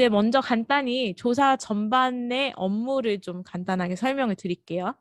이제 먼저 간단히 조사 전반의 업무를 좀 간단하게 설명을 드릴게요.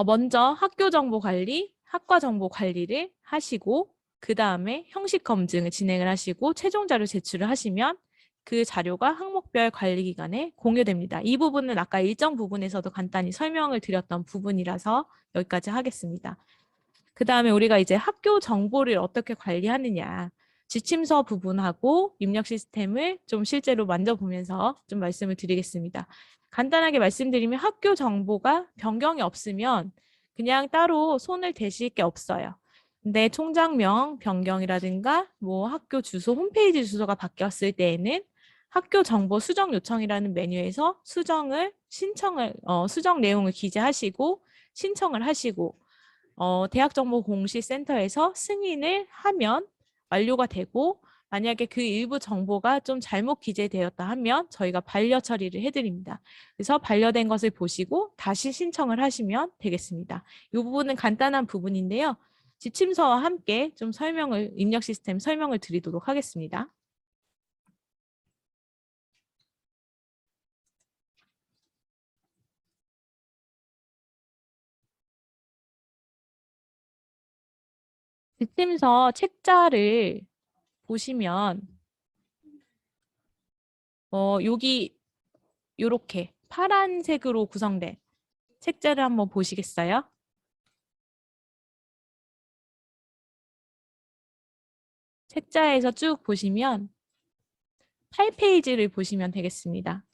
먼저 학교 정보 관리, 학과 정보 관리를 하시고 그 다음에 형식 검증을 진행을 하시고 최종 자료 제출을 하시면 그 자료가 항목별 관리기관에 공유됩니다. 이 부분은 아까 일정 부분에서도 간단히 설명을 드렸던 부분이라서 여기까지 하겠습니다. 그 다음에 우리가 이제 학교 정보를 어떻게 관리하느냐. 지침서 부분하고 입력 시스템을 좀 실제로 만져보면서 좀 말씀을 드리겠습니다. 간단하게 말씀드리면 학교 정보가 변경이 없으면 그냥 따로 손을 대실 게 없어요. 근데 총장명 변경이라든가 뭐 학교 주소, 홈페이지 주소가 바뀌었을 때에는 학교 정보 수정 요청이라는 메뉴에서 수정 내용을 기재하시고 신청을 하시고 대학정보공시센터에서 승인을 하면 완료가 되고 만약에 그 일부 정보가 좀 잘못 기재되었다 하면 저희가 반려 처리를 해드립니다. 그래서 반려된 것을 보시고 다시 신청을 하시면 되겠습니다. 이 부분은 간단한 부분인데요. 지침서와 함께 좀 입력 시스템 설명을 드리도록 하겠습니다. 지침서 책자를 보시면 여기 이렇게 파란색으로 구성된 책자를 한번 보시겠어요? 책자에서 쭉 보시면 8페이지를 보시면 되겠습니다.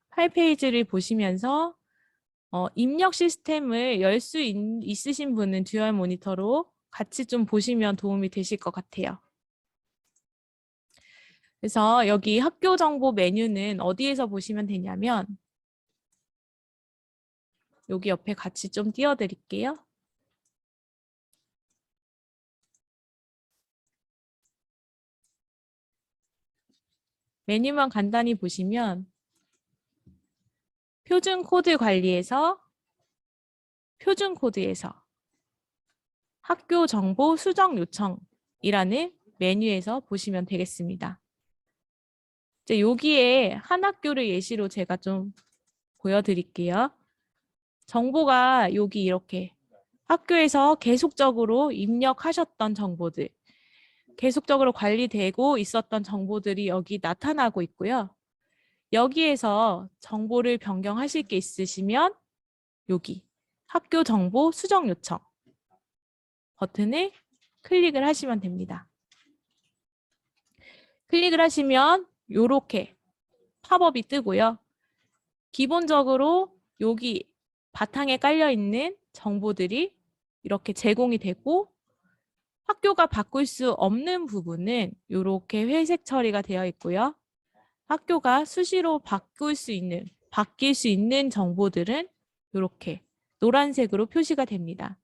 8페이지를 보시면서 입력 시스템을 열 수 있으신 분은 듀얼 모니터로 같이 좀 보시면 도움이 되실 것 같아요. 그래서 여기 학교 정보 메뉴는 어디에서 보시면 되냐면 여기 옆에 같이 좀 띄워드릴게요. 메뉴만 간단히 보시면 표준 코드 관리에서 표준 코드에서 학교 정보 수정 요청이라는 메뉴에서 보시면 되겠습니다. 이제 여기에 한 학교를 예시로 제가 좀 보여드릴게요. 정보가 여기 이렇게 학교에서 계속적으로 입력하셨던 정보들, 계속적으로 관리되고 있었던 정보들이 여기 나타나고 있고요. 여기에서 정보를 변경하실 게 있으시면 여기 학교 정보 수정 요청 버튼을 클릭을 하시면 됩니다. 클릭을 하시면 이렇게 팝업이 뜨고요. 기본적으로 여기 바탕에 깔려 있는 정보들이 이렇게 제공이 되고 학교가 바꿀 수 없는 부분은 이렇게 회색 처리가 되어 있고요. 학교가 수시로 바뀔 수 있는 정보들은 이렇게 노란색으로 표시가 됩니다.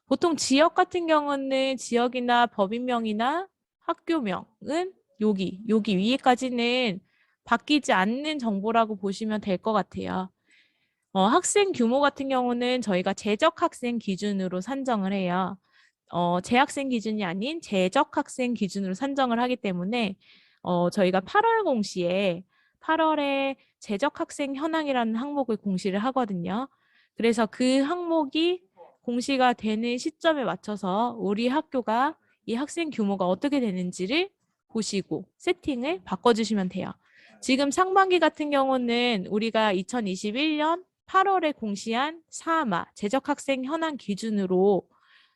보통 지역 같은 경우는 지역이나 법인명이나 학교명은 여기 위에까지는 바뀌지 않는 정보라고 보시면 될 것 같아요. 학생 규모 같은 경우는 저희가 재적 학생 기준으로 산정을 해요. 재학생 기준이 아닌 재적 학생 기준으로 산정을 하기 때문에 저희가 8월 공시에 8월에 재적 학생 현황이라는 항목을 공시를 하거든요. 그래서 그 항목이 공시가 되는 시점에 맞춰서 우리 학교가 이 학생 규모가 어떻게 되는지를 보시고 세팅을 바꿔주시면 돼요. 지금 상반기 같은 경우는 우리가 2021년 8월에 공시한 사마 재적 학생 현황 기준으로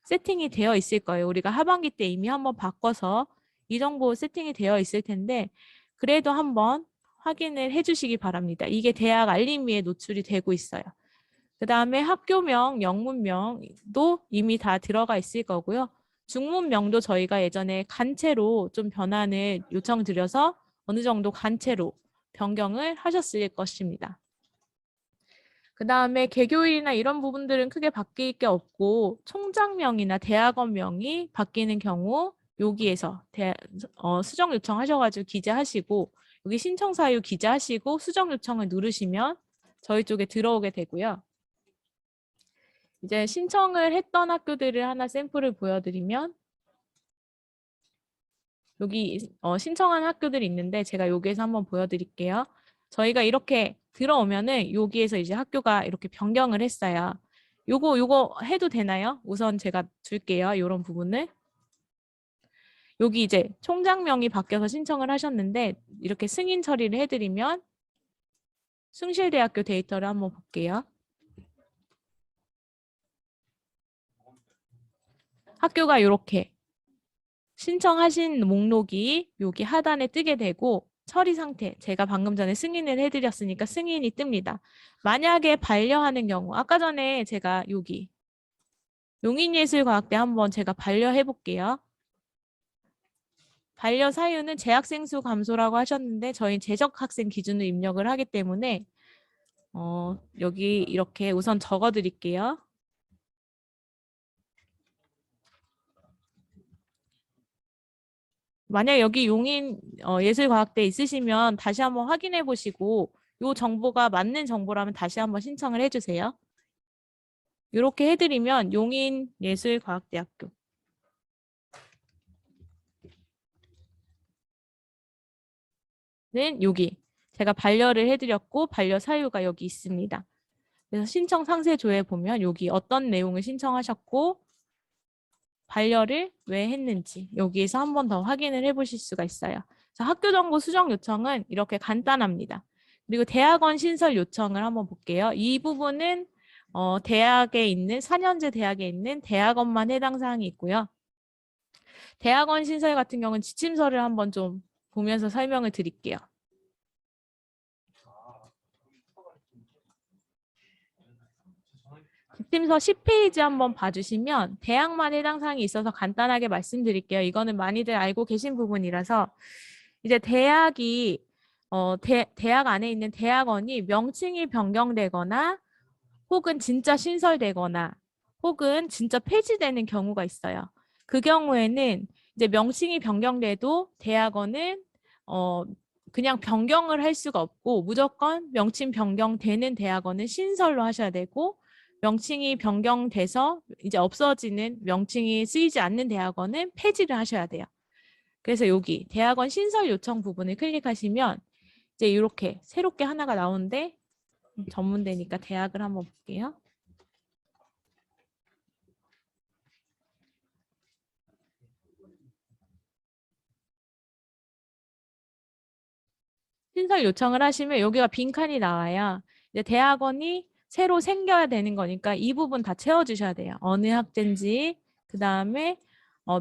세팅이 되어 있을 거예요. 우리가 하반기 때 이미 한번 바꿔서 이 정도 세팅이 되어 있을 텐데 그래도 한번 확인을 해주시기 바랍니다. 이게 대학 알림위에 노출이 되고 있어요. 그 다음에 학교명, 영문명도 이미 다 들어가 있을 거고요. 중문명도 저희가 예전에 간체로 좀 변환을 요청드려서 어느 정도 간체로 변경을 하셨을 것입니다. 그 다음에 개교일이나 이런 부분들은 크게 바뀔 게 없고 총장명이나 대학원명이 바뀌는 경우 여기에서 수정 요청하셔가지고 기재하시고 여기 신청 사유 기재하시고 수정 요청을 누르시면 저희 쪽에 들어오게 되고요. 이제 신청을 했던 학교들을 하나 샘플을 보여드리면 여기 신청한 학교들이 있는데 제가 여기에서 한번 보여드릴게요. 저희가 이렇게 들어오면은 여기에서 이제 학교가 이렇게 변경을 했어요. 요거 해도 되나요? 우선 제가 줄게요. 이런 부분을. 여기 이제 총장명이 바뀌어서 신청을 하셨는데 이렇게 승인 처리를 해드리면 숭실대학교 데이터를 한번 볼게요. 학교가 이렇게 신청하신 목록이 여기 하단에 뜨게 되고 처리 상태, 제가 방금 전에 승인을 해드렸으니까 승인이 뜹니다. 만약에 반려하는 경우, 아까 전에 제가 여기 용인예술과학대 한번 제가 반려해 볼게요. 반려 사유는 재학생 수 감소라고 하셨는데 저희 재적 학생 기준으로 입력을 하기 때문에 여기 이렇게 우선 적어 드릴게요. 만약 여기 용인 예술과학대 있으시면 다시 한번 확인해 보시고 이 정보가 맞는 정보라면 다시 한번 신청을 해주세요. 이렇게 해드리면 용인 예술과학대학교 는 여기 제가 반려를 해드렸고 반려 사유가 여기 있습니다. 그래서 신청 상세 조에 보면 여기 어떤 내용을 신청하셨고 반려를 왜 했는지 여기에서 한 번 더 확인을 해보실 수가 있어요. 자, 학교 정보 수정 요청은 이렇게 간단합니다. 그리고 대학원 신설 요청을 한번 볼게요. 이 부분은 대학에 있는 4년제 대학에 있는 대학원만 해당 사항이 있고요. 대학원 신설 같은 경우는 지침서를 한번 좀 보면서 설명을 드릴게요. 지침서 10페이지 한번 봐주시면 대학만 해당 사항이 있어서 간단하게 말씀드릴게요. 이거는 많이들 알고 계신 부분이라서 이제 대학이 대학 안에 있는 대학원이 명칭이 변경되거나 혹은 진짜 신설되거나 혹은 진짜 폐지되는 경우가 있어요. 그 경우에는 이제 명칭이 변경돼도 대학원은 그냥 변경을 할 수가 없고 무조건 명칭 변경되는 대학원은 신설로 하셔야 되고 명칭이 변경돼서 이제 없어지는 명칭이 쓰이지 않는 대학원은 폐지를 하셔야 돼요. 그래서 여기 대학원 신설 요청 부분을 클릭하시면 이제 이렇게 새롭게 하나가 나오는데 전문대니까 대학을 한번 볼게요. 신설 요청을 하시면 여기가 빈칸이 나와요. 이제 대학원이 새로 생겨야 되는 거니까 이 부분 다 채워주셔야 돼요. 어느 학제인지, 그 다음에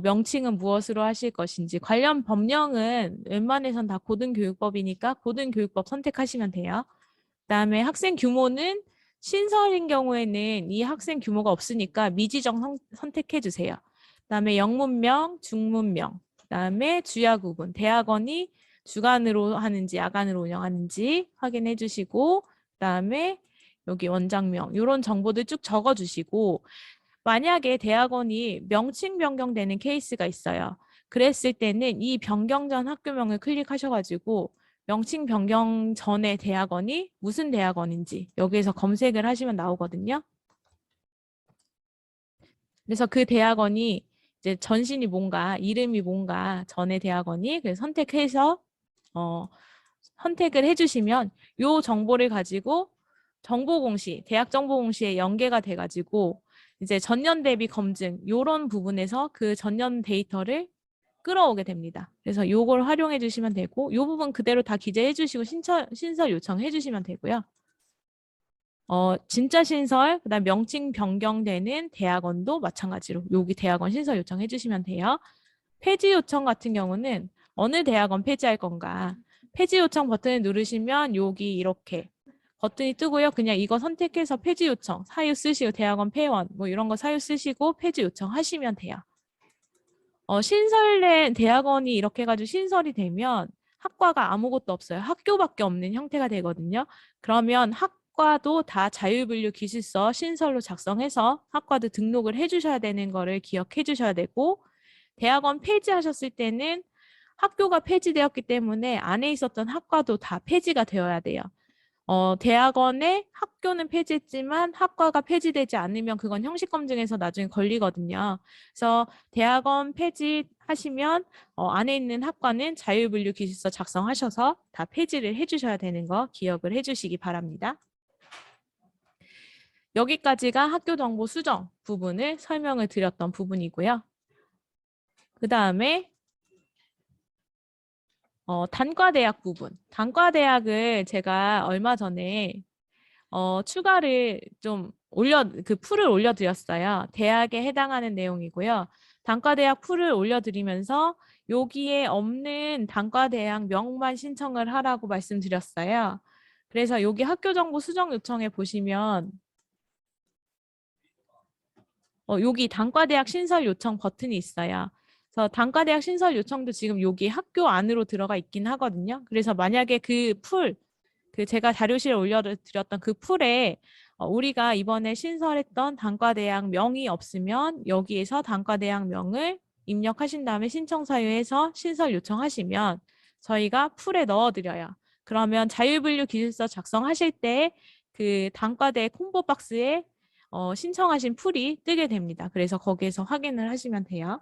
명칭은 무엇으로 하실 것인지, 관련 법령은 웬만해선 다 고등교육법이니까 고등교육법 선택하시면 돼요. 그 다음에 학생 규모는 신설인 경우에는 이 학생 규모가 없으니까 미지정 선택해 주세요. 그 다음에 영문명, 중문명, 그 다음에 주야 구분, 대학원이 주간으로 하는지 야간으로 운영하는지 확인해 주시고 그다음에 여기 원장명 이런 정보들 쭉 적어 주시고 만약에 대학원이 명칭 변경되는 케이스가 있어요. 그랬을 때는 이 변경 전 학교명을 클릭하셔가지고 명칭 변경 전에 대학원이 무슨 대학원인지 여기에서 검색을 하시면 나오거든요. 그래서 그 대학원이 이제 전신이 뭔가 이름이 뭔가 전에 대학원이 그래서 선택해서 선택을 해주시면 이 정보를 가지고 정보공시, 대학정보공시에 연계가 돼가지고 이제 전년 대비 검증 이런 부분에서 그 전년 데이터를 끌어오게 됩니다. 그래서 이걸 활용해 주시면 되고 이 부분 그대로 다 기재해 주시고 신설 요청해 주시면 되고요. 진짜 신설, 그다음 명칭 변경되는 대학원도 마찬가지로 여기 대학원 신설 요청해 주시면 돼요. 폐지 요청 같은 경우는 어느 대학원 폐지할 건가 폐지 요청 버튼을 누르시면 여기 이렇게 버튼이 뜨고요. 그냥 이거 선택해서 폐지 요청, 사유 쓰시고 대학원 폐원 뭐 이런 거 사유 쓰시고 폐지 요청 하시면 돼요. 신설된 대학원이 이렇게 해가지고 신설이 되면 학과가 아무것도 없어요. 학교밖에 없는 형태가 되거든요. 그러면 학과도 다 자율분류 기술서 신설로 작성해서 학과도 등록을 해주셔야 되는 거를 기억해 주셔야 되고 대학원 폐지하셨을 때는 학교가 폐지되었기 때문에 안에 있었던 학과도 다 폐지가 되어야 돼요. 대학원의 학교는 폐지했지만 학과가 폐지되지 않으면 그건 형식 검증에서 나중에 걸리거든요. 그래서 대학원 폐지하시면 안에 있는 학과는 자유분류 기술서 작성하셔서 다 폐지를 해주셔야 되는 거 기억을 해주시기 바랍니다. 여기까지가 학교 정보 수정 부분을 설명을 드렸던 부분이고요. 그 다음에 단과대학 부분. 단과대학을 제가 얼마 전에 추가를 좀 풀을 올려드렸어요. 대학에 해당하는 내용이고요. 단과대학 풀을 올려드리면서 여기에 없는 단과대학 명만 신청을 하라고 말씀드렸어요. 그래서 여기 학교정보 수정 요청에 보시면 여기 단과대학 신설 요청 버튼이 있어요. 그래서 단과대학 신설 요청도 지금 여기 학교 안으로 들어가 있긴 하거든요. 그래서 만약에 제가 자료실에 올려드렸던 그 풀에 우리가 이번에 신설했던 단과대학 명이 없으면 여기에서 단과대학 명을 입력하신 다음에 신청사유에서 신설 요청하시면 저희가 풀에 넣어드려요. 그러면 자유분류 기술서 작성하실 때 그 단과대 콤보 박스에 신청하신 풀이 뜨게 됩니다. 그래서 거기에서 확인을 하시면 돼요.